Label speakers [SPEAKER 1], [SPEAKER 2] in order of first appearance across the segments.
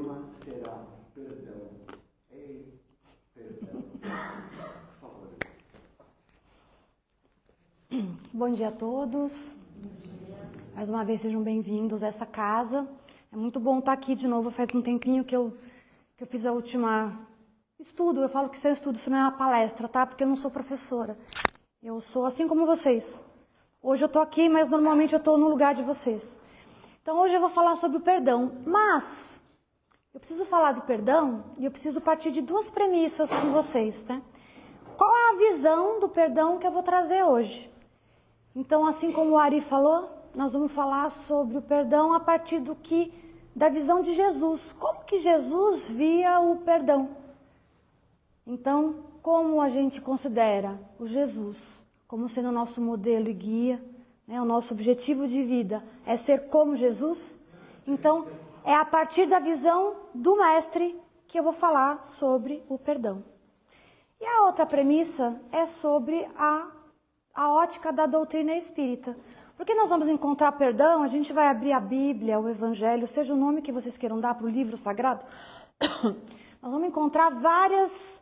[SPEAKER 1] Será perdão. Ei, perdão. Por favor.
[SPEAKER 2] Bom dia a todos. Mais uma vez sejam bem-vindos a essa casa. É muito bom estar aqui de novo. Faz um tempinho que eu fiz a última estudo. Eu falo que isso é um estudo, isso não é uma palestra, tá? Porque eu não sou professora. Eu sou assim como vocês. Hoje eu tô aqui, mas normalmente eu tô no lugar de vocês. Então hoje eu vou falar sobre o perdão. Mas eu preciso falar do perdão e eu preciso partir de duas premissas com vocês, né? Qual é a visão do perdão que eu vou trazer hoje? Então, assim como o Ari falou, nós vamos falar sobre o perdão a partir da visão de Jesus. Como que Jesus via o perdão? Então, como a gente considera o Jesus como sendo o nosso modelo e guia, né? O nosso objetivo de vida é ser como Jesus? Então, é a partir da visão do mestre que eu vou falar sobre o perdão. E a outra premissa é sobre a ótica da doutrina espírita. Porque nós vamos encontrar perdão, a gente vai abrir a Bíblia, o Evangelho, seja o nome que vocês queiram dar para o livro sagrado, nós vamos encontrar várias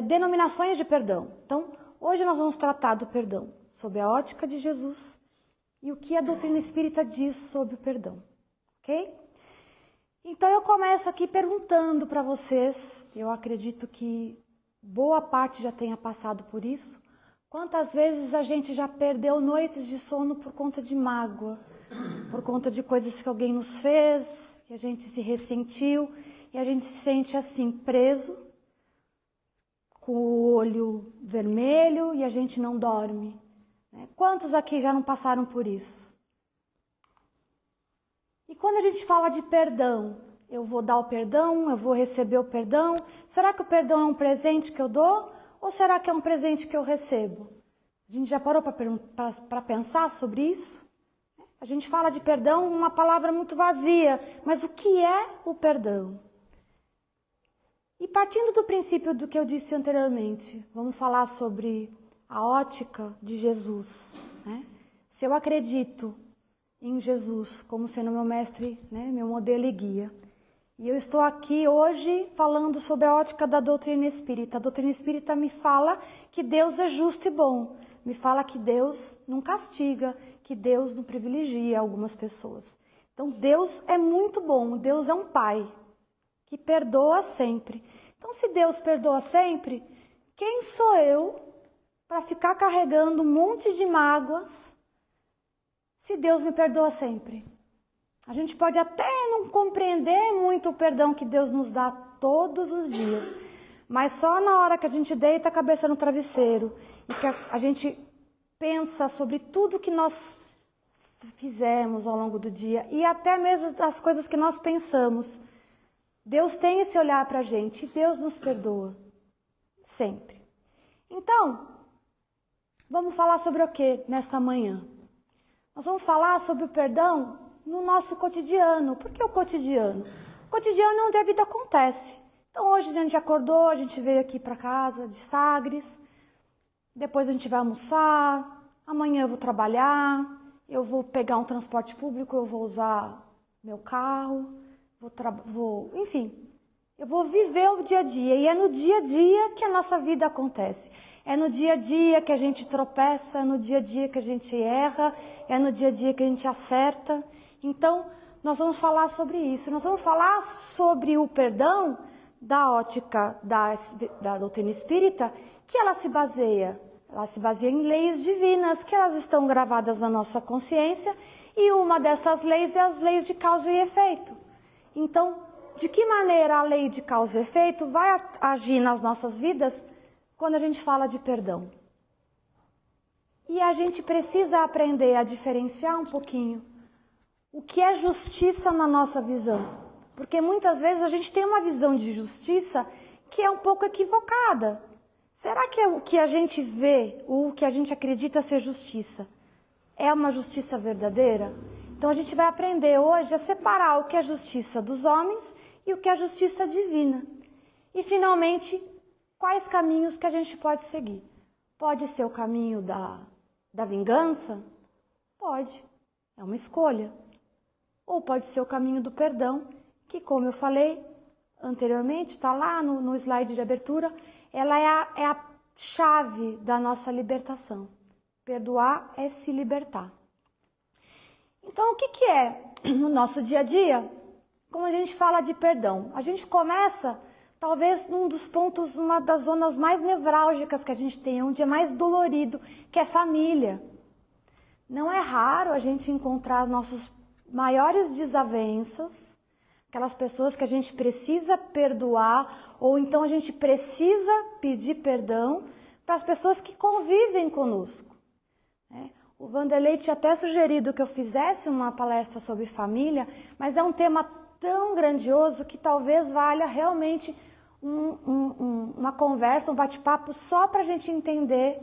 [SPEAKER 2] denominações de perdão. Então, hoje nós vamos tratar do perdão sob a ótica de Jesus e o que a doutrina espírita diz sobre o perdão. Ok? Então, eu começo aqui perguntando para vocês, eu acredito que boa parte já tenha passado por isso. Quantas vezes a gente já perdeu noites de sono por conta de mágoa, por conta de coisas que alguém nos fez, que a gente se ressentiu e a gente se sente assim preso, com o olho vermelho e a gente não dorme, né? Quantos aqui já não passaram por isso? E quando a gente fala de perdão, eu vou dar o perdão, eu vou receber o perdão. Será que o perdão é um presente que eu dou ou será que é um presente que eu recebo? A gente já parou para pensar sobre isso? A gente fala de perdão, uma palavra muito vazia, mas o que é o perdão? E partindo do princípio do que eu disse anteriormente, vamos falar sobre a ótica de Jesus, né? Se eu acredito em Jesus como sendo meu mestre, né, meu modelo e guia. E eu estou aqui hoje falando sobre a ótica da doutrina espírita. A doutrina espírita me fala que Deus é justo e bom. Me fala que Deus não castiga, que Deus não privilegia algumas pessoas. Então Deus é muito bom, Deus é um pai que perdoa sempre. Então se Deus perdoa sempre, quem sou eu para ficar carregando um monte de mágoas se Deus me perdoa sempre? A gente pode até não compreender muito o perdão que Deus nos dá todos os dias, mas só na hora que a gente deita a cabeça no travesseiro e que a gente pensa sobre tudo que nós fizemos ao longo do dia e até mesmo as coisas que nós pensamos, Deus tem esse olhar para a gente e Deus nos perdoa sempre. Então, vamos falar sobre o que nesta manhã? Nós vamos falar sobre o perdão no nosso cotidiano. Por que o cotidiano? O cotidiano é onde a vida acontece. Então hoje a gente acordou, a gente veio aqui para casa de Sagres, depois a gente vai almoçar, amanhã eu vou trabalhar, eu vou pegar um transporte público, eu vou usar meu carro, enfim, eu vou viver o dia a dia. E é no dia a dia que a nossa vida acontece. É no dia a dia que a gente tropeça, é no dia a dia que a gente erra, é no dia a dia que a gente acerta. Então, nós vamos falar sobre isso. Nós vamos falar sobre o perdão da ótica da doutrina espírita, que ela se baseia em leis divinas, que elas estão gravadas na nossa consciência, e uma dessas leis é as leis de causa e efeito. Então, de que maneira a lei de causa e efeito vai agir nas nossas vidas quando a gente fala de perdão? E a gente precisa aprender a diferenciar um pouquinho o que é justiça na nossa visão. Porque muitas vezes a gente tem uma visão de justiça que é um pouco equivocada. Será que o que a gente vê, o que a gente acredita ser justiça, é uma justiça verdadeira? Então a gente vai aprender hoje a separar o que é justiça dos homens e o que é justiça divina. E finalmente, quais caminhos que a gente pode seguir? Pode ser o caminho da vingança? Pode, é uma escolha. Ou pode ser o caminho do perdão, que, como eu falei anteriormente, está lá no slide de abertura, ela é a chave da nossa libertação. Perdoar é se libertar. Então, o que é no nosso dia a dia, quando a gente fala de perdão? A gente começa, talvez, num dos pontos, uma das zonas mais nevrálgicas que a gente tem, onde é mais dolorido, que é família. Não é raro a gente encontrar nossos maiores desavenças, aquelas pessoas que a gente precisa perdoar, ou então a gente precisa pedir perdão para as pessoas que convivem conosco. O Vanderlei tinha até sugerido que eu fizesse uma palestra sobre família, mas é um tema tão grandioso que talvez valha realmente uma conversa, um bate-papo só para a gente entender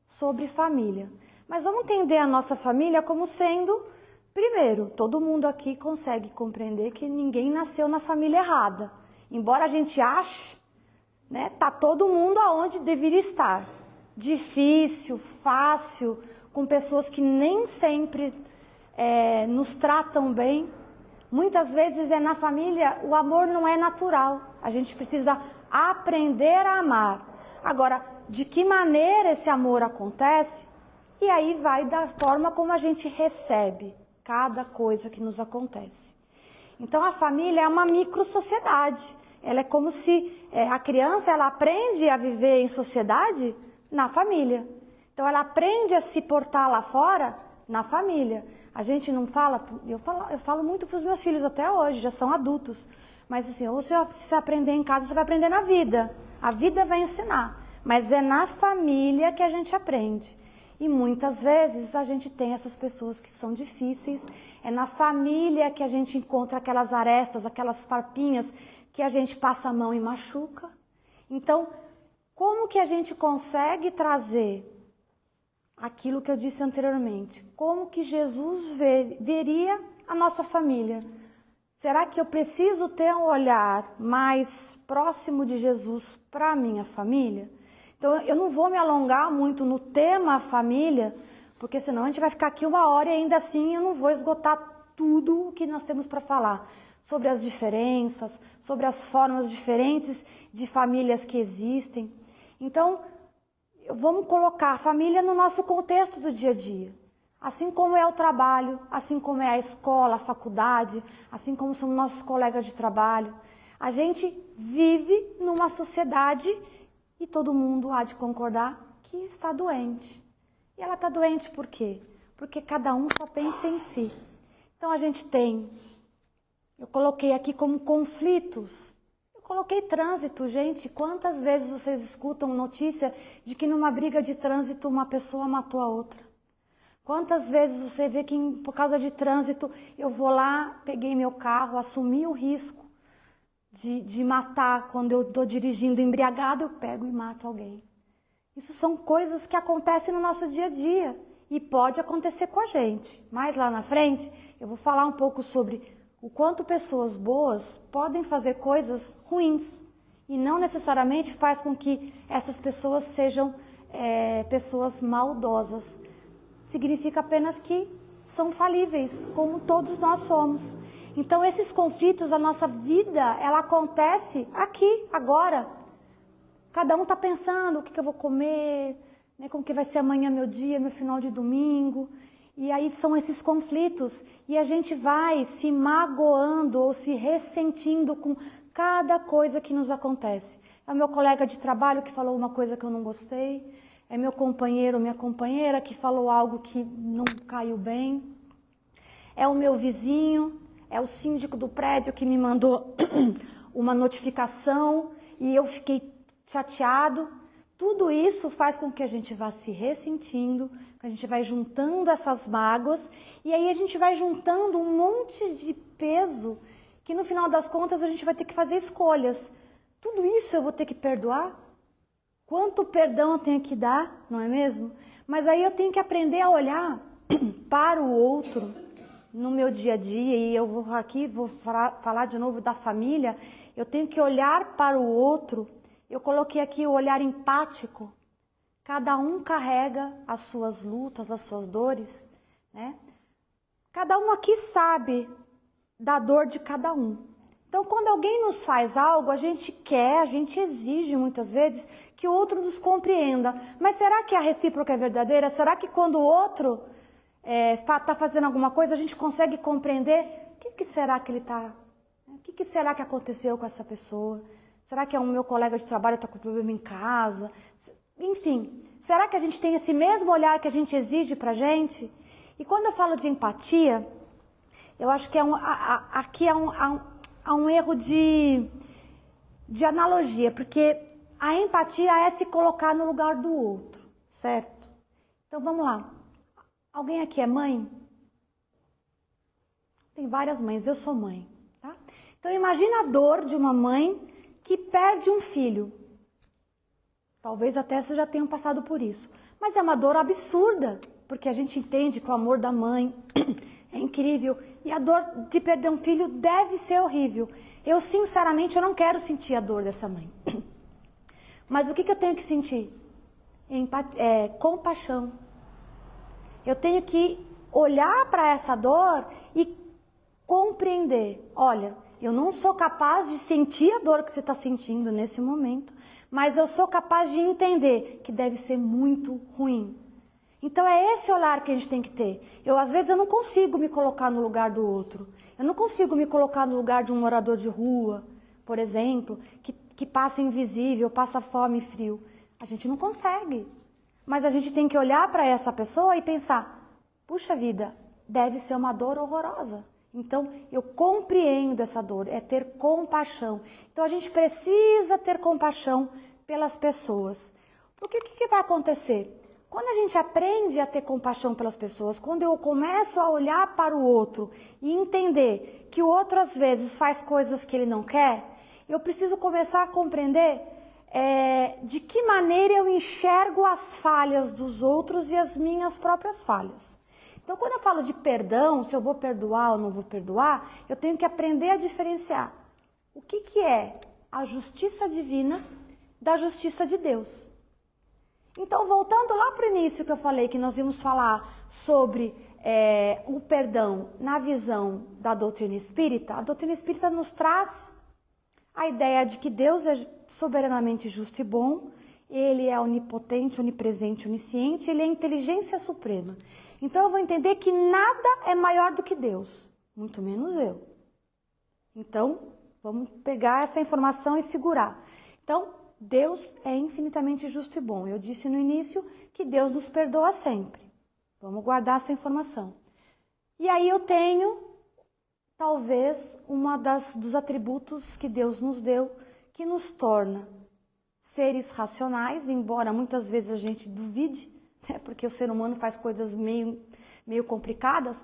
[SPEAKER 2] sobre família. Mas vamos entender a nossa família como sendo, primeiro, todo mundo aqui consegue compreender que ninguém nasceu na família errada. Embora a gente ache, né, tá todo mundo aonde deveria estar. Difícil, fácil, com pessoas que nem sempre nos tratam bem. Muitas vezes na família o amor não é natural. A gente precisa aprender a amar. Agora, de que maneira esse amor acontece? E aí vai da forma como a gente recebe cada coisa que nos acontece. Então a família é uma micro-sociedade. Ela é como se a criança ela aprende a viver em sociedade na família. Então ela aprende a se portar lá fora na família. A gente não fala, eu falo muito para os meus filhos até hoje, já são adultos. Mas assim, ou você precisa aprender em casa, você vai aprender na vida. A vida vai ensinar. Mas é na família que a gente aprende. E muitas vezes a gente tem essas pessoas que são difíceis. É na família que a gente encontra aquelas arestas, aquelas farpinhas que a gente passa a mão e machuca. Então, como que a gente consegue trazer aquilo que eu disse anteriormente? Como que Jesus veria a nossa família? Será que eu preciso ter um olhar mais próximo de Jesus para a minha família? Então, eu não vou me alongar muito no tema família, porque senão a gente vai ficar aqui 1 hora e ainda assim eu não vou esgotar tudo o que nós temos para falar. Sobre as diferenças, sobre as formas diferentes de famílias que existem. Então, vamos colocar a família no nosso contexto do dia a dia. Assim como é o trabalho, assim como é a escola, a faculdade, assim como são nossos colegas de trabalho. A gente vive numa sociedade, e todo mundo há de concordar, que está doente. E ela está doente por quê? Porque cada um só pensa em si. Então a gente tem, eu coloquei aqui como conflitos. Eu coloquei trânsito, gente. Quantas vezes vocês escutam notícia de que numa briga de trânsito uma pessoa matou a outra? Quantas vezes você vê que por causa de trânsito eu vou lá, peguei meu carro, assumi o risco de matar, quando eu estou dirigindo embriagado, eu pego e mato alguém. Isso são coisas que acontecem no nosso dia a dia e pode acontecer com a gente. Mais lá na frente, eu vou falar um pouco sobre o quanto pessoas boas podem fazer coisas ruins e não necessariamente faz com que essas pessoas sejam pessoas maldosas. Significa apenas que são falíveis, como todos nós somos. Então, esses conflitos, a nossa vida, ela acontece aqui, agora. Cada um está pensando o que eu vou comer, né, como que vai ser amanhã meu dia, meu final de domingo. E aí são esses conflitos. E a gente vai se magoando ou se ressentindo com cada coisa que nos acontece. É o meu colega de trabalho que falou uma coisa que eu não gostei. É meu companheiro ou minha companheira que falou algo que não caiu bem. É o meu vizinho. É o síndico do prédio que me mandou uma notificação e eu fiquei chateado. Tudo isso faz com que a gente vá se ressentindo, que a gente vai juntando essas mágoas e aí a gente vai juntando um monte de peso que no final das contas a gente vai ter que fazer escolhas. Tudo isso eu vou ter que perdoar? Quanto perdão eu tenho que dar, não é mesmo? Mas aí eu tenho que aprender a olhar para o outro no meu dia a dia, e eu vou falar de novo da família. Eu tenho que olhar para o outro. Eu coloquei aqui o olhar empático. Cada um carrega as suas lutas, as suas dores, né? Cada um aqui sabe da dor de cada um. Então Então, quando alguém nos faz algo, a gente quer, a gente exige muitas vezes que o outro nos compreenda. Mas será que a recíproca é verdadeira? Será que quando o outro está fazendo alguma coisa, a gente consegue compreender o que será que ele está... O que será que aconteceu com essa pessoa? Será que é um meu colega de trabalho que está com problema em casa? Enfim, será que a gente tem esse mesmo olhar que a gente exige para a gente? E quando eu falo de empatia, eu acho que aqui há um erro de analogia, porque a empatia é se colocar no lugar do outro, certo? Então vamos lá. Alguém aqui é mãe? Tem várias mães, eu sou mãe, tá? Então imagina a dor de uma mãe que perde um filho. Talvez até vocês já tenham passado por isso. Mas é uma dor absurda, porque a gente entende que o amor da mãe é incrível. E a dor de perder um filho deve ser horrível. Eu, sinceramente, eu não quero sentir a dor dessa mãe. Mas o que eu tenho que sentir? Compaixão. Eu tenho que olhar para essa dor e compreender. Olha, eu não sou capaz de sentir a dor que você está sentindo nesse momento, mas eu sou capaz de entender que deve ser muito ruim. Então é esse olhar que a gente tem que ter. Às vezes eu não consigo me colocar no lugar do outro. Eu não consigo me colocar no lugar de um morador de rua, por exemplo, que passa invisível, passa fome e frio. A gente não consegue. Mas a gente tem que olhar para essa pessoa e pensar, puxa vida, deve ser uma dor horrorosa. Então, eu compreendo essa dor, é ter compaixão. Então, a gente precisa ter compaixão pelas pessoas. Porque o que vai acontecer? Quando a gente aprende a ter compaixão pelas pessoas, quando eu começo a olhar para o outro e entender que o outro, às vezes, faz coisas que ele não quer, eu preciso começar a compreender de que maneira eu enxergo as falhas dos outros e as minhas próprias falhas. Então, quando eu falo de perdão, se eu vou perdoar ou não vou perdoar, eu tenho que aprender a diferenciar o que é a justiça divina da justiça de Deus. Então, voltando lá para o início que eu falei, que nós íamos falar sobre o perdão na visão da doutrina espírita, a doutrina espírita nos traz a ideia de que Deus é soberanamente justo e bom, Ele é onipotente, onipresente, onisciente, Ele é a inteligência suprema. Então eu vou entender que nada é maior do que Deus, muito menos eu. Então, vamos pegar essa informação e segurar. Então, Deus é infinitamente justo e bom. Eu disse no início que Deus nos perdoa sempre. Vamos guardar essa informação. E aí eu tenho, talvez, dos atributos que Deus nos deu, que nos torna seres racionais, embora muitas vezes a gente duvide, porque o ser humano faz coisas meio complicadas,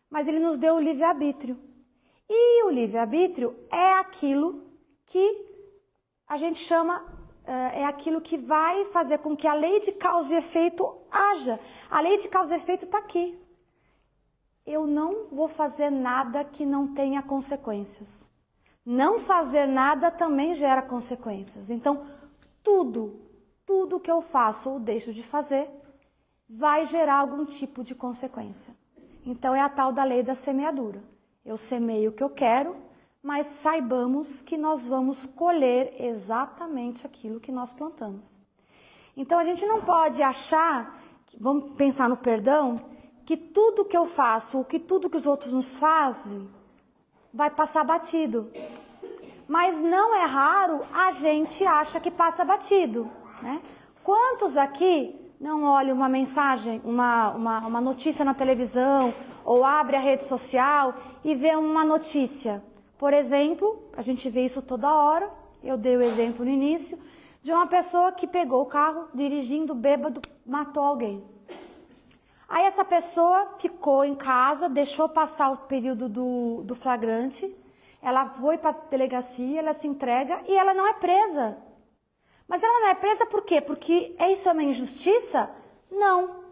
[SPEAKER 2] mas ele nos deu o livre-arbítrio. E o livre-arbítrio é aquilo que a gente chama, é aquilo que vai fazer com que a lei de causa e efeito haja. A lei de causa e efeito está aqui. Eu não vou fazer nada que não tenha consequências. Não fazer nada também gera consequências. Então, tudo que eu faço ou deixo de fazer vai gerar algum tipo de consequência. Então é a tal da lei da semeadura. Eu semeio o que eu quero, mas saibamos que nós vamos colher exatamente aquilo que nós plantamos. Então a gente não pode achar, vamos pensar no perdão, que tudo que eu faço, ou que tudo que os outros nos fazem, vai passar batido. Mas não é raro a gente acha que passa batido, né? Quantos aqui não olha uma mensagem, uma notícia na televisão, ou abre a rede social e vê uma notícia? Por exemplo, a gente vê isso toda hora, eu dei o exemplo no início, de uma pessoa que pegou o carro, dirigindo bêbado, matou alguém. Aí essa pessoa ficou em casa, deixou passar o período do flagrante, ela foi para a delegacia, ela se entrega e ela não é presa. Mas ela não é presa por quê? Porque isso é uma injustiça? Não.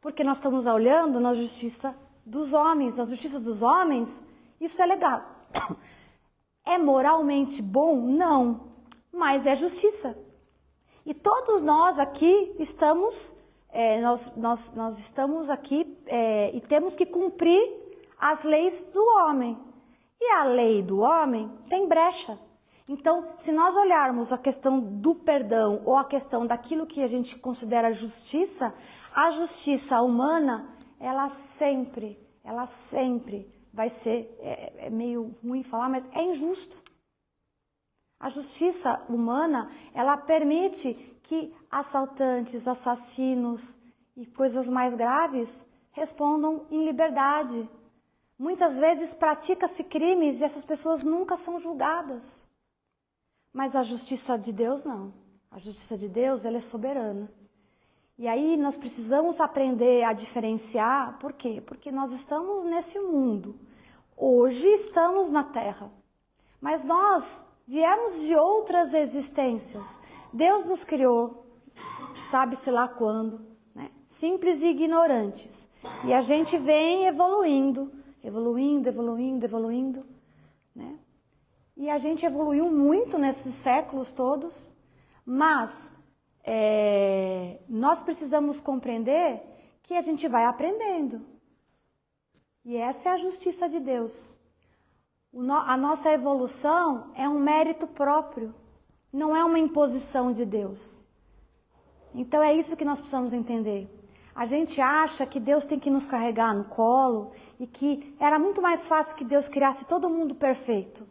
[SPEAKER 2] Porque nós estamos olhando na justiça dos homens. Na justiça dos homens, isso é legal. É moralmente bom? Não. Mas é justiça. E todos nós aqui estamos, nós estamos aqui e temos que cumprir as leis do homem. E a lei do homem tem brecha. Então, se nós olharmos a questão do perdão ou a questão daquilo que a gente considera justiça, a justiça humana, ela sempre vai ser, é meio ruim falar, mas é injusto. A justiça humana, ela permite que assaltantes, assassinos e coisas mais graves respondam em liberdade. Muitas vezes pratica-se crimes e essas pessoas nunca são julgadas. Mas a justiça de Deus não. A justiça de Deus, ela é soberana. E aí nós precisamos aprender a diferenciar. Por quê? Porque nós estamos nesse mundo. Hoje estamos na Terra. Mas nós viemos de outras existências. Deus nos criou, sabe-se lá quando, né? Simples e ignorantes. E a gente vem evoluindo, né? E a gente evoluiu muito nesses séculos todos, mas nós precisamos compreender que a gente vai aprendendo. E essa é a justiça de Deus. A nossa evolução é um mérito próprio, não é uma imposição de Deus. Então é isso que nós precisamos entender. A gente acha que Deus tem que nos carregar no colo e que era muito mais fácil que Deus criasse todo mundo perfeito.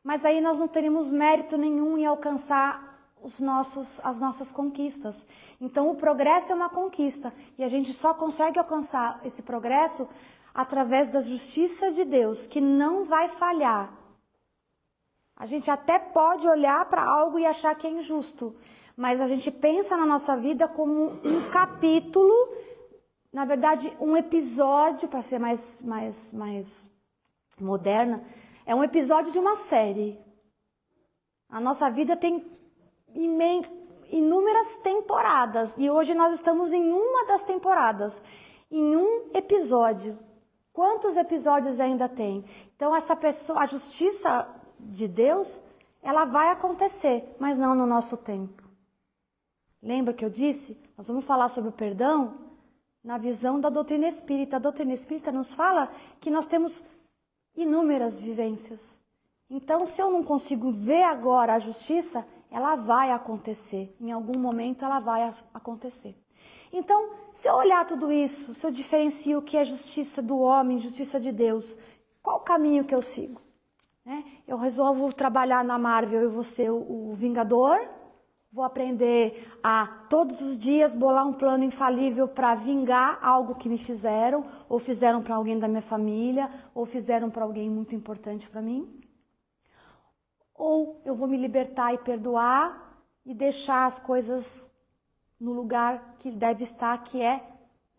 [SPEAKER 2] Mas aí nós não teríamos mérito nenhum em alcançar as nossas conquistas. Então o progresso é uma conquista e a gente só consegue alcançar esse progresso através da justiça de Deus, que não vai falhar. A gente até pode olhar para algo e achar que é injusto, mas a gente pensa na nossa vida como um capítulo, na verdade, um episódio, para ser mais moderna, é um episódio de uma série. A nossa vida tem inúmeras temporadas, e hoje nós estamos em uma das temporadas, em um episódio. Quantos episódios ainda tem? Então essa pessoa, a justiça de Deus, ela vai acontecer, mas não no nosso tempo. Lembra que eu disse? Nós vamos falar sobre o perdão na visão da doutrina espírita. A doutrina espírita nos fala que nós temos inúmeras vivências. Então, se eu não consigo ver agora a justiça, ela vai acontecer. Em algum momento ela vai acontecer. Então, se eu olhar tudo isso, se eu diferencio o que é justiça do homem, justiça de Deus, qual o caminho que eu sigo? Eu resolvo trabalhar na Marvel, eu vou ser o Vingador, vou aprender a todos os dias bolar um plano infalível para vingar algo que me fizeram, ou fizeram para alguém da minha família, ou fizeram para alguém muito importante para mim. Ou eu vou me libertar e perdoar e deixar as coisas no lugar que deve estar, que é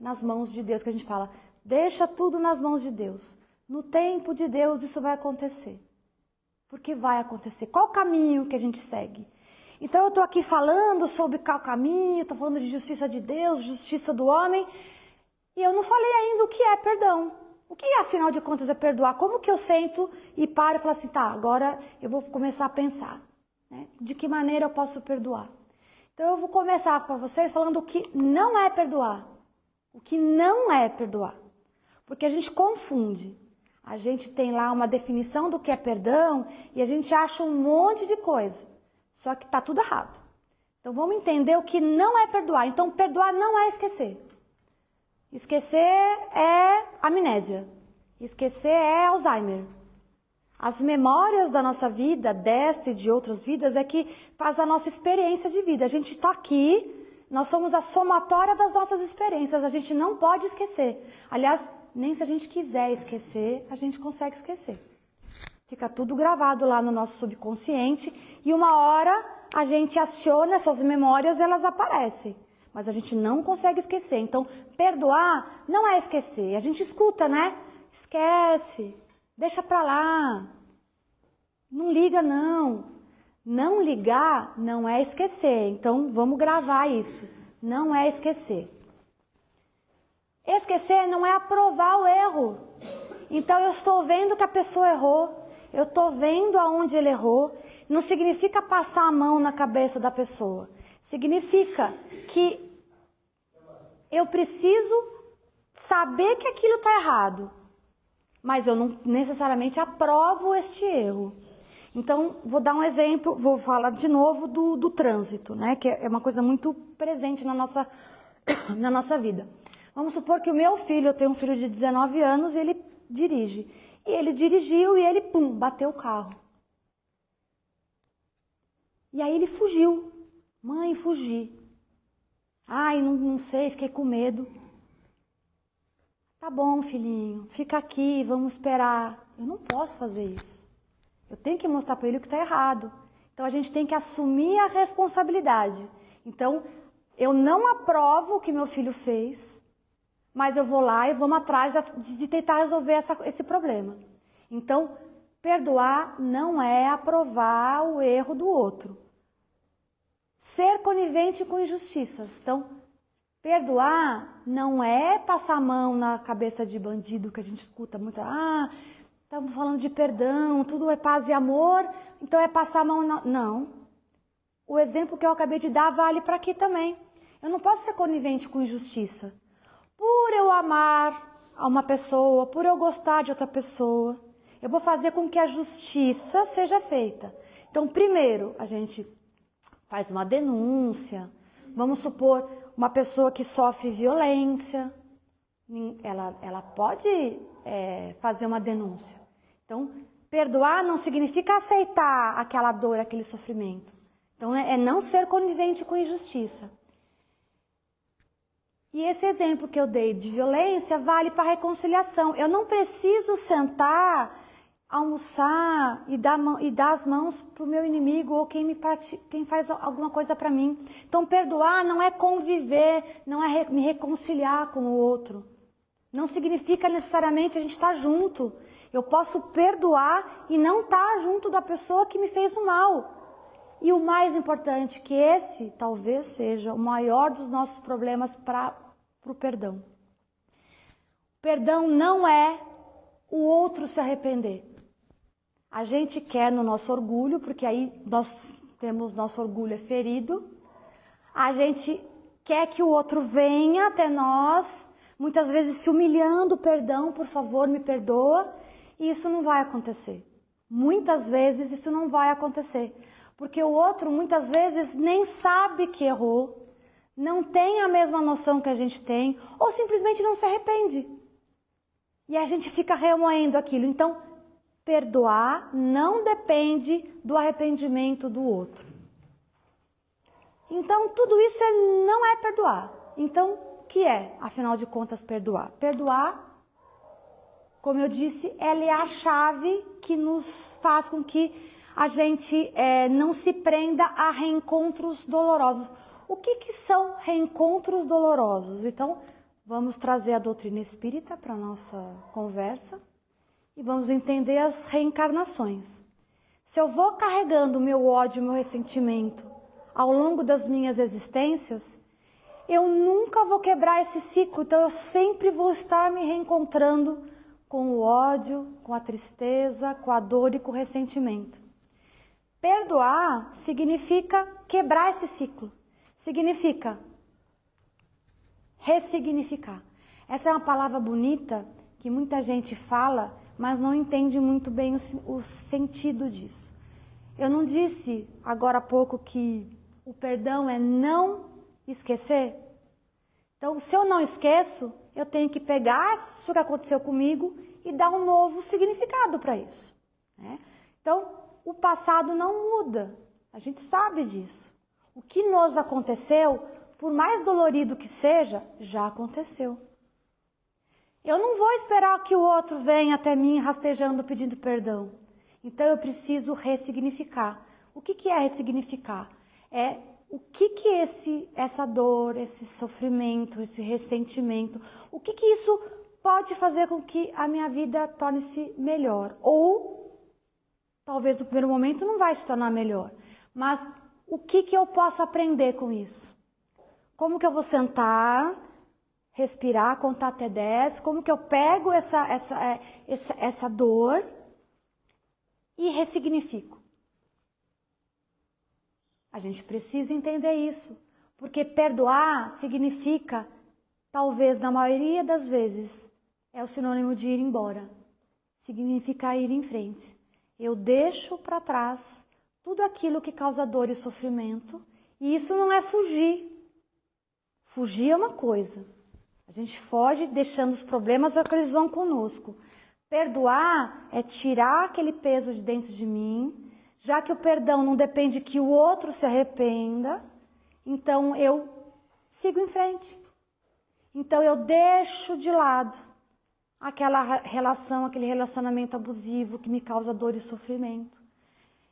[SPEAKER 2] nas mãos de Deus, que a gente fala, deixa tudo nas mãos de Deus. No tempo de Deus isso vai acontecer. Porque vai acontecer. Qual o caminho que a gente segue? Então eu estou aqui falando sobre qual caminho, estou falando de justiça de Deus, justiça do homem, e eu não falei ainda o que é perdão. O que, afinal de contas, é perdoar? Como que eu sento e paro e falo assim, tá, agora eu vou começar a pensar, né? De que maneira eu posso perdoar? Então eu vou começar para vocês falando o que não é perdoar. O que não é perdoar. Porque a gente confunde. A gente tem lá uma definição do que é perdão e a gente acha um monte de coisa. Só que está tudo errado. Então vamos entender o que não é perdoar. Então perdoar não é esquecer. Esquecer é amnésia. Esquecer é Alzheimer. As memórias da nossa vida, desta e de outras vidas, é que faz a nossa experiência de vida. A gente está aqui, nós somos a somatória das nossas experiências. A gente não pode esquecer. Aliás, nem se a gente quiser esquecer, a gente consegue esquecer. Fica tudo gravado lá no nosso subconsciente e uma hora a gente aciona essas memórias e elas aparecem. Mas a gente não consegue esquecer. Então, perdoar não é esquecer. A gente escuta, né? Esquece, deixa pra lá. Não liga, não. Não ligar não é esquecer. Então, vamos gravar isso. Não é esquecer. Esquecer não é aprovar o erro. Então, eu estou vendo que a pessoa errou. Eu estou vendo aonde ele errou. Não significa passar a mão na cabeça da pessoa. Significa que eu preciso saber que aquilo está errado. mas eu não necessariamente aprovo este erro. Então, vou dar um exemplo, vou falar de novo do trânsito, né? Que é uma coisa muito presente na nossa vida. Vamos supor que o meu filho, eu tenho um filho de 19 anos e ele dirige. E ele dirigiu e ele, pum, bateu o carro. E aí ele fugiu. Mãe, fugi. Ai, não sei, fiquei com medo. Tá bom, filhinho, fica aqui, vamos esperar. Eu não posso fazer isso. Eu tenho que mostrar para ele o que está errado. Então, a gente tem que assumir a responsabilidade. Então, eu não aprovo o que meu filho fez, mas eu vou lá e vamos atrás de tentar resolver esse problema. Então, perdoar não é aprovar o erro do outro. Ser conivente com injustiças. Então, perdoar não é passar a mão na cabeça de bandido, que a gente escuta muito. Estamos falando de perdão, tudo é paz e amor, então é passar a mão na... Não. O exemplo que eu acabei de dar vale para aqui também. Eu não posso ser conivente com injustiça. Por eu amar a uma pessoa, por eu gostar de outra pessoa, eu vou fazer com que a justiça seja feita. Então, primeiro, a gente faz uma denúncia. Vamos supor, uma pessoa que sofre violência, ela pode fazer uma denúncia. Então, perdoar não significa aceitar aquela dor, aquele sofrimento. Então, é não ser conivente com injustiça. E esse exemplo que eu dei de violência vale para reconciliação. Eu não preciso sentar, almoçar e dar as mãos para o meu inimigo ou quem faz alguma coisa para mim. Então, perdoar não é conviver, não é me reconciliar com o outro. Não significa necessariamente a gente estar junto. Eu posso perdoar e não estar junto da pessoa que me fez o mal. E o mais importante, que esse talvez seja o maior dos nossos problemas para o perdão. Perdão não é o outro se arrepender. A gente quer no nosso orgulho, porque aí nós temos nosso orgulho ferido. A gente quer que o outro venha até nós, muitas vezes se humilhando, perdão, por favor, me perdoa. E isso não vai acontecer. Muitas vezes isso não vai acontecer. Porque o outro, muitas vezes, nem sabe que errou, não tem a mesma noção que a gente tem, ou simplesmente não se arrepende. E a gente fica remoendo aquilo. Então, perdoar não depende do arrependimento do outro. Então, tudo isso não é perdoar. Então, o que é, afinal de contas, perdoar? Perdoar, como eu disse, ela é a chave que nos faz com que a gente não se prenda a reencontros dolorosos. O que são reencontros dolorosos? Então, vamos trazer a doutrina espírita para a nossa conversa e vamos entender as reencarnações. Se eu vou carregando o meu ódio, o meu ressentimento ao longo das minhas existências, eu nunca vou quebrar esse ciclo, então eu sempre vou estar me reencontrando com o ódio, com a tristeza, com a dor e com o ressentimento. Perdoar significa quebrar esse ciclo, significa ressignificar. Essa é uma palavra bonita que muita gente fala, mas não entende muito bem o sentido disso. Eu não disse agora há pouco que o perdão é não esquecer? Então, se eu não esqueço, eu tenho que pegar isso que aconteceu comigo e dar um novo significado para isso, né? Então, o passado não muda, a gente sabe disso. O que nos aconteceu, por mais dolorido que seja, já aconteceu. Eu não vou esperar que o outro venha até mim rastejando, pedindo perdão. Então eu preciso ressignificar. O que é ressignificar? É o que essa dor, esse sofrimento, esse ressentimento, o que isso pode fazer com que a minha vida torne-se melhor? Ou, talvez no primeiro momento não vai se tornar melhor, mas o que eu posso aprender com isso? Como que eu vou sentar, respirar, contar até 10, como que eu pego essa dor e ressignifico? A gente precisa entender isso, porque perdoar significa, talvez na maioria das vezes, é o sinônimo de ir embora. significa ir em frente. Eu deixo para trás tudo aquilo que causa dor e sofrimento, e isso não é fugir. Fugir é uma coisa. A gente foge deixando os problemas, é que eles vão conosco. Perdoar é tirar aquele peso de dentro de mim, já que o perdão não depende que o outro se arrependa, então eu sigo em frente. Então eu deixo de lado aquela relação, aquele relacionamento abusivo que me causa dor e sofrimento.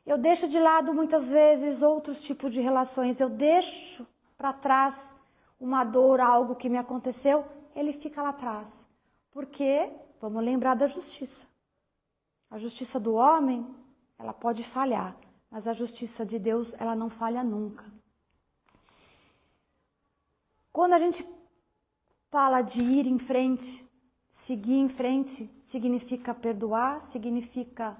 [SPEAKER 2] Eu deixo de lado muitas vezes outros tipos de relações, eu deixo para trás uma dor, algo que me aconteceu, ele fica lá atrás. Porque, vamos lembrar da justiça. A justiça do homem, ela pode falhar, mas a justiça de Deus, ela não falha nunca. Quando a gente fala de ir em frente, seguir em frente, significa perdoar, significa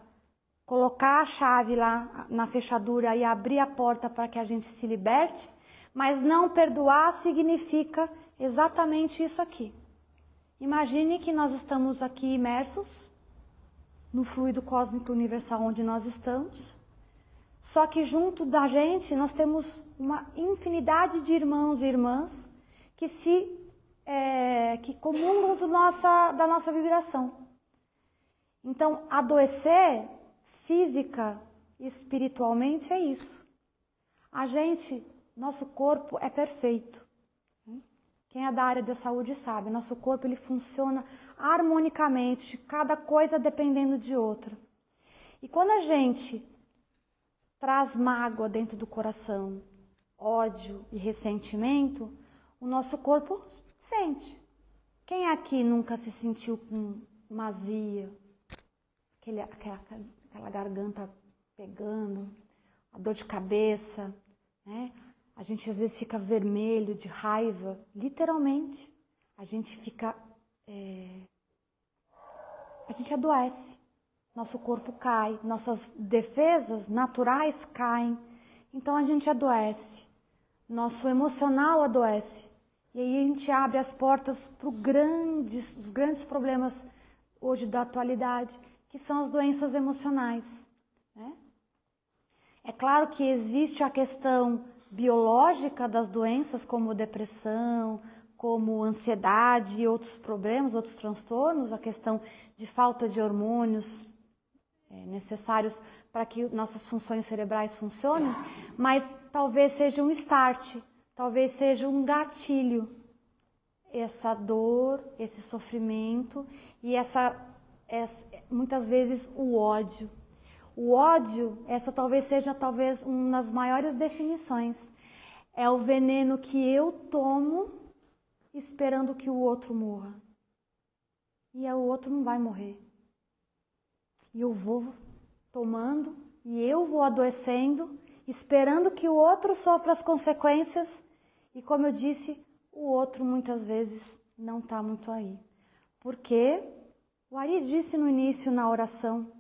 [SPEAKER 2] colocar a chave lá na fechadura e abrir a porta para que a gente se liberte, mas não perdoar significa exatamente isso aqui. Imagine que nós estamos aqui imersos no fluido cósmico universal onde nós estamos, só que junto da gente nós temos uma infinidade de irmãos e irmãs que comungam da nossa vibração. Então, adoecer física e espiritualmente é isso. Nosso corpo é perfeito. Quem é da área da saúde sabe, nosso corpo ele funciona harmonicamente, cada coisa dependendo de outra. E quando a gente traz mágoa dentro do coração, ódio e ressentimento, o nosso corpo sente. Quem aqui nunca se sentiu com uma azia, aquela garganta pegando, a dor de cabeça, né? A gente às vezes fica vermelho de raiva, literalmente. A gente fica... A gente adoece. Nosso corpo cai, nossas defesas naturais caem. Então a gente adoece. Nosso emocional adoece. E aí a gente abre as portas para os grandes problemas hoje da atualidade, que são as doenças emocionais, né? É claro que existe a questão biológica das doenças, como depressão, como ansiedade e outros problemas, outros transtornos, a questão de falta de hormônios necessários para que nossas funções cerebrais funcionem, mas talvez seja um start, talvez seja um gatilho, essa dor, esse sofrimento e muitas vezes o ódio. O ódio, essa talvez seja uma das maiores definições. É o veneno que eu tomo esperando que o outro morra. E o outro não vai morrer. E eu vou tomando e eu vou adoecendo, esperando que o outro sofra as consequências. E como eu disse, o outro muitas vezes não está muito aí. Porque o Ari disse no início, na oração,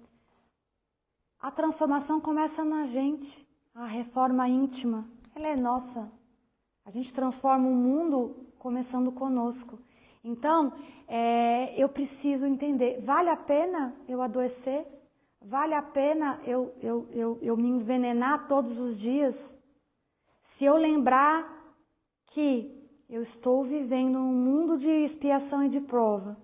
[SPEAKER 2] a transformação começa na gente, a reforma íntima, ela é nossa. A gente transforma o mundo começando conosco. Então, eu preciso entender, vale a pena eu adoecer? Vale a pena eu me envenenar todos os dias? Se eu lembrar que eu estou vivendo um mundo de expiação e de prova,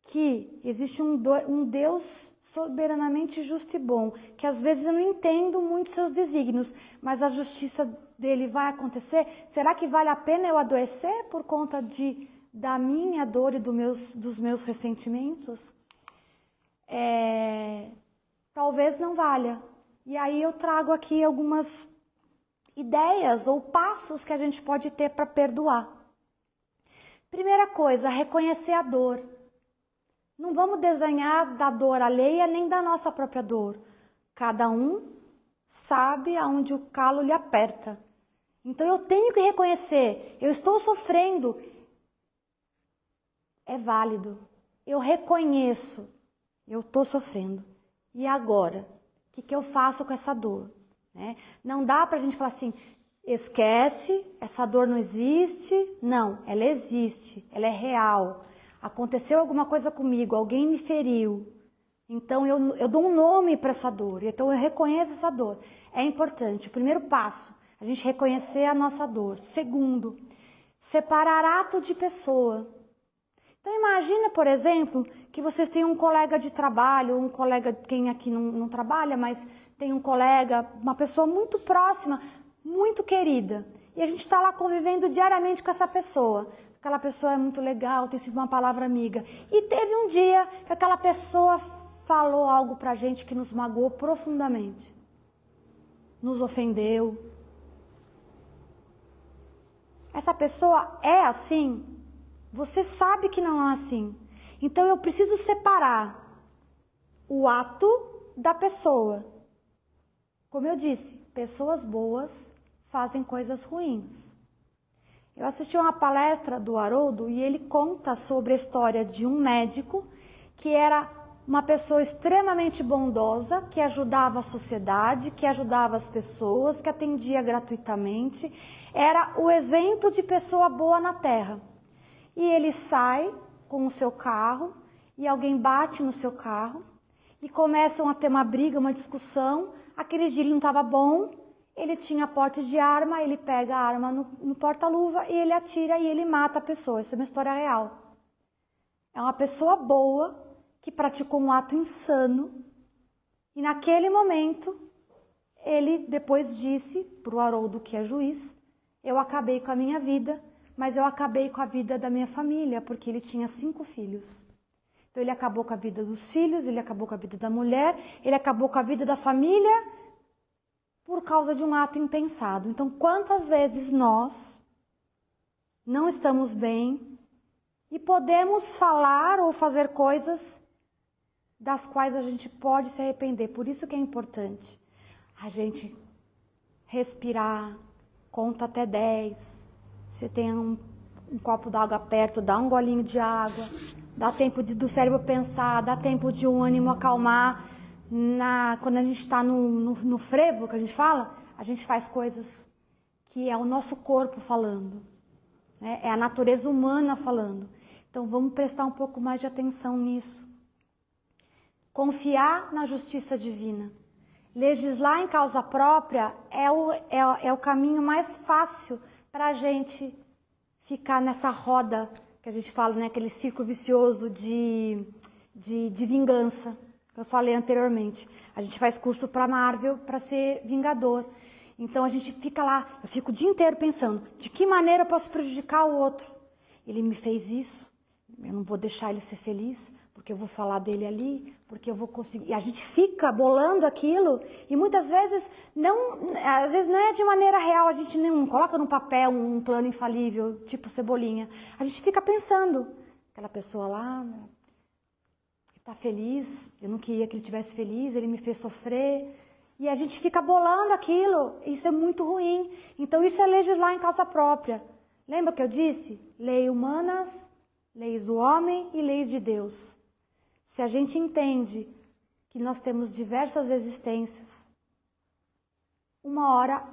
[SPEAKER 2] que existe um Deus soberanamente justo e bom, que às vezes eu não entendo muito seus desígnios, mas a justiça dele vai acontecer. Será que vale a pena eu adoecer por conta da minha dor e dos meus ressentimentos? Talvez não valha. E aí eu trago aqui algumas ideias ou passos que a gente pode ter para perdoar. Primeira coisa, reconhecer a dor. Não vamos desenhar da dor alheia nem da nossa própria dor. Cada um sabe aonde o calo lhe aperta. Então eu tenho que reconhecer, eu estou sofrendo. É válido. Eu reconheço, eu estou sofrendo. E agora? O que eu faço com essa dor? Não dá para a gente falar assim, esquece, essa dor não existe. Não, ela existe, ela é real. Aconteceu alguma coisa comigo, alguém me feriu. Então eu dou um nome para essa dor, então eu reconheço essa dor. É importante. O primeiro passo, a gente reconhecer a nossa dor. Segundo, separar ato de pessoa. Então imagina, por exemplo, que vocês têm um colega de trabalho, um colega, quem aqui não trabalha, mas tem um colega, uma pessoa muito próxima, muito querida. E a gente está lá convivendo diariamente com essa pessoa. Aquela pessoa é muito legal, tem sido uma palavra amiga. E teve um dia que aquela pessoa falou algo pra gente que nos magoou profundamente. Nos ofendeu. Essa pessoa é assim? Você sabe que não é assim. Então eu preciso separar o ato da pessoa. Como eu disse, pessoas boas fazem coisas ruins. Eu assisti uma palestra do Haroldo e ele conta sobre a história de um médico que era uma pessoa extremamente bondosa, que ajudava a sociedade, que ajudava as pessoas, que atendia gratuitamente. Era o exemplo de pessoa boa na Terra. E ele sai com o seu carro e alguém bate no seu carro e começam a ter uma briga, uma discussão. Aquele dia ele não estava bom, ele tinha porte de arma, ele pega a arma no porta-luva e ele atira e ele mata a pessoa. Isso é uma história real. É uma pessoa boa que praticou um ato insano e naquele momento ele depois disse para o Haroldo, que é juiz, eu acabei com a minha vida, mas eu acabei com a vida da minha família, porque ele tinha 5 filhos. Então ele acabou com a vida dos filhos, ele acabou com a vida da mulher, ele acabou com a vida da família por causa de um ato impensado. Então quantas vezes nós não estamos bem e podemos falar ou fazer coisas das quais a gente pode se arrepender. Por isso que é importante a gente respirar, conta até 10. Se tem um copo d'água perto, dá um golinho de água, dá tempo do cérebro pensar, dá tempo de um ânimo acalmar. Quando a gente está no frevo, que a gente faz coisas que é o nosso corpo falando, né? É a natureza humana falando. Então vamos prestar um pouco mais de atenção nisso. Confiar na justiça divina. Legislar em causa própria é o caminho mais fácil para a gente ficar nessa roda que a gente fala, né? Aquele círculo vicioso de vingança, que eu falei anteriormente. A gente faz curso para Marvel para ser vingador. Então a gente fica lá, eu fico o dia inteiro pensando, de que maneira eu posso prejudicar o outro? Ele me fez isso, eu não vou deixar ele ser feliz, porque eu vou falar dele ali, porque eu vou conseguir. E a gente fica bolando aquilo e muitas vezes às vezes não é de maneira real, a gente não coloca no papel um plano infalível, tipo Cebolinha. A gente fica pensando, aquela pessoa lá está feliz, eu não queria que ele estivesse feliz, ele me fez sofrer. E a gente fica bolando aquilo, isso é muito ruim. Então isso é legislar em causa própria. Lembra que eu disse? Leis humanas, leis do homem e leis de Deus. Se a gente entende que nós temos diversas existências, uma hora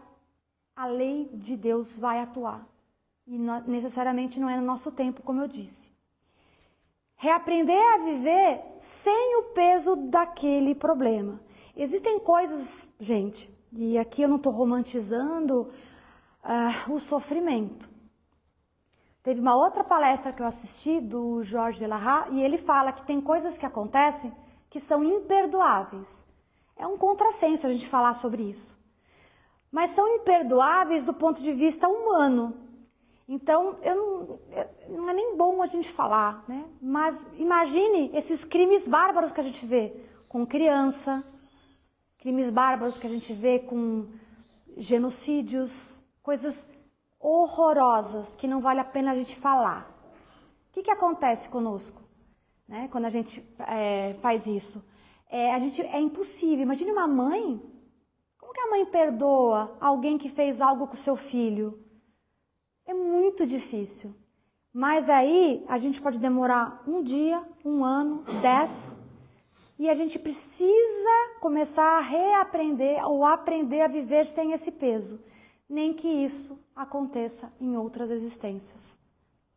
[SPEAKER 2] a lei de Deus vai atuar. E necessariamente não é no nosso tempo, como eu disse. Reaprender a viver sem o peso daquele problema. Existem coisas, gente, e aqui eu não estou romantizando o sofrimento. Teve uma outra palestra que eu assisti do Jorge de Larra e ele fala que tem coisas que acontecem que são imperdoáveis. É um contrassenso a gente falar sobre isso. Mas são imperdoáveis do ponto de vista humano. Então, não é nem bom a gente falar, né? Mas imagine esses crimes bárbaros que a gente vê com criança, crimes bárbaros que a gente vê com genocídios, coisas horrorosas que não vale a pena a gente falar. O que acontece conosco, né, quando a gente faz isso? É impossível. Imagine uma mãe. Como que a mãe perdoa alguém que fez algo com o seu filho? É muito difícil. Mas aí a gente pode demorar 1 dia, 1 ano, 10. E a gente precisa começar a reaprender ou aprender a viver sem esse peso. Nem que isso aconteça em outras existências.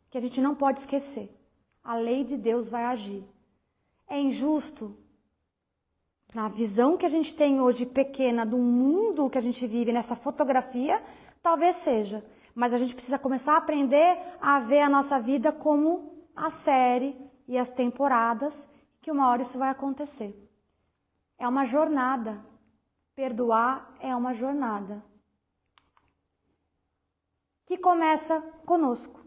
[SPEAKER 2] Que a gente não pode esquecer. A lei de Deus vai agir. É injusto? na visão que a gente tem hoje pequena do mundo que a gente vive nessa fotografia, talvez seja. Mas a gente precisa começar a aprender a ver a nossa vida como a série e as temporadas, que uma hora isso vai acontecer. É uma jornada. Perdoar é uma jornada. Que começa conosco.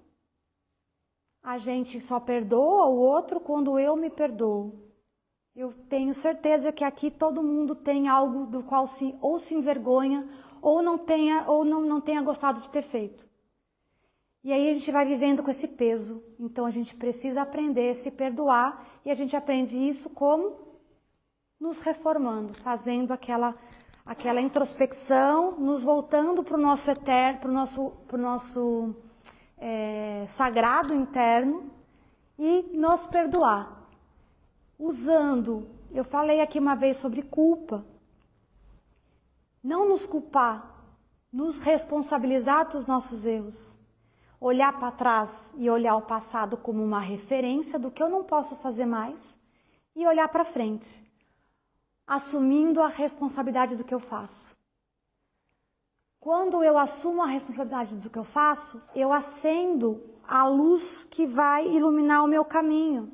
[SPEAKER 2] A gente só perdoa o outro quando eu me perdoo. Eu tenho certeza que aqui todo mundo tem algo do qual ou se envergonha ou não tenha gostado de ter feito. E aí a gente vai vivendo com esse peso. Então a gente precisa aprender a se perdoar e a gente aprende isso como nos reformando, fazendo aquela introspecção, nos voltando para o nosso eterno, para o nosso sagrado interno e nos perdoar. Usando, eu falei aqui uma vez sobre culpa, não nos culpar, nos responsabilizar dos nossos erros, olhar para trás e olhar o passado como uma referência do que eu não posso fazer mais e olhar para frente, assumindo a responsabilidade do que eu faço. Quando eu assumo a responsabilidade do que eu faço, eu acendo a luz que vai iluminar o meu caminho.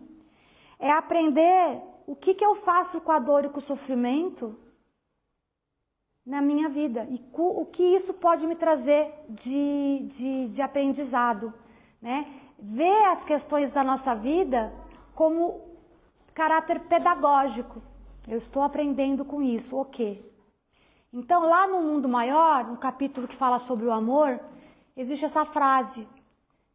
[SPEAKER 2] É aprender o que eu faço com a dor e com o sofrimento na minha vida e o que isso pode me trazer de aprendizado, né? Ver as questões da nossa vida como caráter pedagógico. Eu estou aprendendo com isso, ok. Então, lá no Mundo Maior, no capítulo que fala sobre o amor, existe essa frase: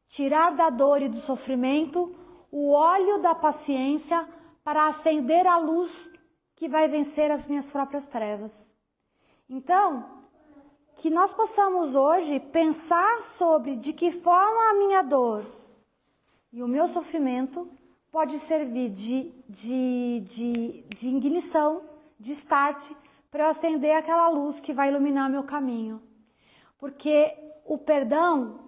[SPEAKER 2] tirar da dor e do sofrimento o óleo da paciência para acender a luz que vai vencer as minhas próprias trevas. Então, que nós possamos hoje pensar sobre de que forma a minha dor e o meu sofrimento pode servir de ignição, de start, para eu acender aquela luz que vai iluminar meu caminho. Porque o perdão,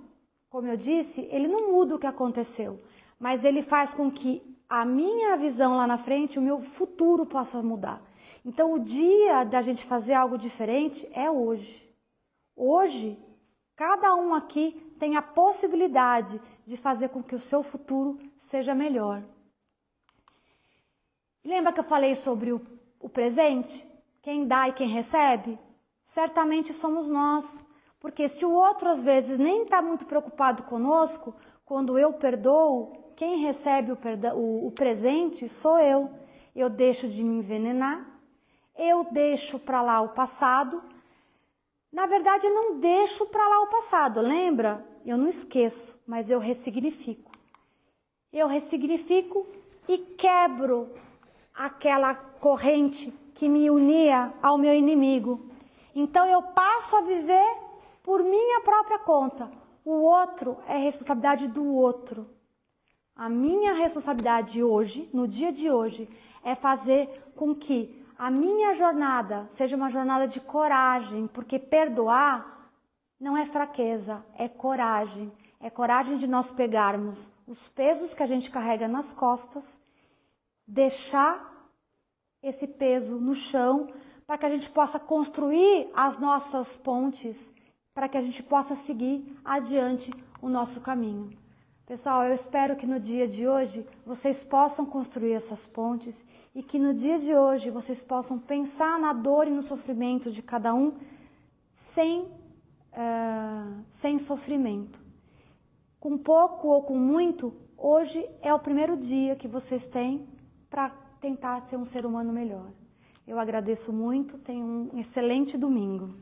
[SPEAKER 2] como eu disse, ele não muda o que aconteceu, mas ele faz com que a minha visão lá na frente, o meu futuro possa mudar. Então, o dia da gente fazer algo diferente é hoje. Hoje, cada um aqui tem a possibilidade de fazer com que o seu futuro seja melhor. Lembra que eu falei sobre o presente? Quem dá e quem recebe? Certamente somos nós. Porque se o outro, às vezes, nem está muito preocupado conosco, quando eu perdoo, quem recebe o presente sou eu. Eu deixo de me envenenar, eu deixo para lá o passado. Na verdade, eu não deixo para lá o passado, lembra? Eu não esqueço, mas eu ressignifico. Eu ressignifico e quebro aquela corrente que me unia ao meu inimigo. Então eu passo a viver por minha própria conta. O outro é responsabilidade do outro. A minha responsabilidade hoje, no dia de hoje, é fazer com que a minha jornada seja uma jornada de coragem, porque perdoar não é fraqueza, é coragem. É coragem de nós pegarmos os pesos que a gente carrega nas costas, deixar esse peso no chão, para que a gente possa construir as nossas pontes, para que a gente possa seguir adiante o nosso caminho. Pessoal, eu espero que no dia de hoje vocês possam construir essas pontes e que no dia de hoje vocês possam pensar na dor e no sofrimento de cada um sem sofrimento. Com pouco ou com muito, hoje é o primeiro dia que vocês têm para tentar ser um ser humano melhor. Eu agradeço muito, tenham um excelente domingo.